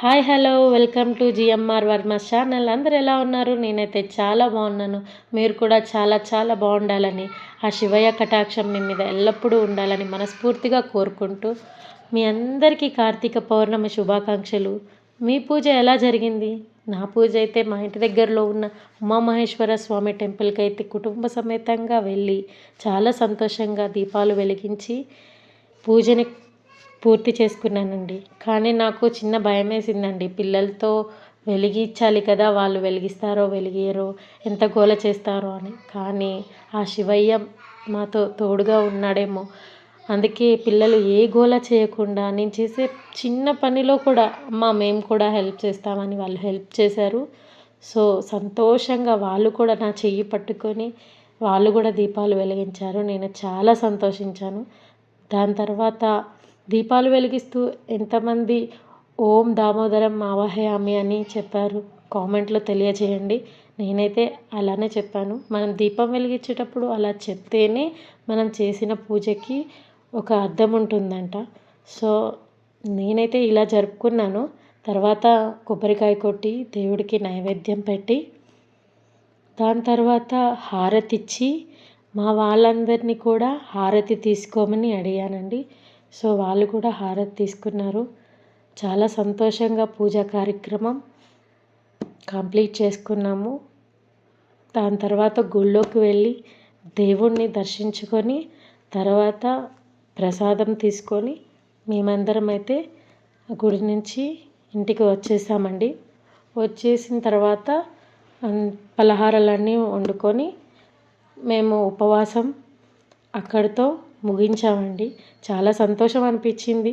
Hi hello welcome to GMR Varma channel. అందరు ఎలా ఉన్నారు? నేనైతే చాలా బాగున్నాను. మీరు కూడా చాలా చాలా బాగుండాలని, ఆ శివయ్య కటాక్షం మీ మీద ఎల్లప్పుడూ ఉండాలని మనస్ఫూర్తిగా కోరుకుంటూ, మీ అందరికీ కార్తీక పౌర్ణమి శుభాకాంక్షలు. మీ పూజ ఎలా జరిగింది? నా పూజ అయితే మా ఇంటి దగ్గరలో ఉన్న ఉమామహేశ్వర స్వామి టెంపుల్కి అయితే కుటుంబ సమేతంగా వెళ్ళి చాలా సంతోషంగా దీపాలు వెలిగించి పూజని పూర్తి చేసుకున్నానండి. కానీ నాకు చిన్న భయం వేసిందండి. పిల్లలతో వెలిగించాలి కదా, వాళ్ళు వెలిగిస్తారో వెలిగియరో, ఎంత గోల చేస్తారో అని. కానీ ఆ శివయ్య మాతో తోడుగా ఉన్నాడేమో, అందుకే పిల్లలు ఏ గోల చేయకుండా నేను చేసే చిన్న పనిలో కూడా అమ్మ మేము కూడా హెల్ప్ చేస్తామని వాళ్ళు హెల్ప్ చేశారు. సో సంతోషంగా వాళ్ళు కూడా నా చెయ్యి పట్టుకొని వాళ్ళు కూడా దీపాలు వెలిగించారు. నేను చాలా సంతోషించాను. దాని తర్వాత దీపాలు వెలిగిస్తూ ఎంతమంది ఓం దామోదరం ఆవాహయామి అని చెప్పారు కామెంట్లో తెలియజేయండి. నేనైతే అలానే చెప్పాను. మనం దీపం వెలిగించేటప్పుడు అలా చెప్తేనే మనం చేసిన పూజకి ఒక అర్థం ఉంటుందంట. సో నేనైతే ఇలా జరుపుకున్నాను. తర్వాత కొబ్బరికాయ కొట్టి దేవుడికి నైవేద్యం పెట్టి దాని తర్వాత హారతి ఇచ్చి మా వాళ్ళందరినీ కూడా హారతి తీసుకోమని అడిగానండి. సో వాళ్ళు కూడా హారతి తీసుకున్నారు. చాలా సంతోషంగా పూజా కార్యక్రమం కంప్లీట్ చేసుకున్నాము. దాని తర్వాత గుళ్ళోకి వెళ్ళి దేవుణ్ణి దర్శించుకొని తర్వాత ప్రసాదం తీసుకొని మేమందరం అయితే గుడి నుంచి ఇంటికి వచ్చేసామండి. వచ్చేసిన తర్వాత పలహారాలన్నీ వండుకొని మేము ఉపవాసం అక్కడితో ముగించామండి. చాలా సంతోషం అనిపించింది.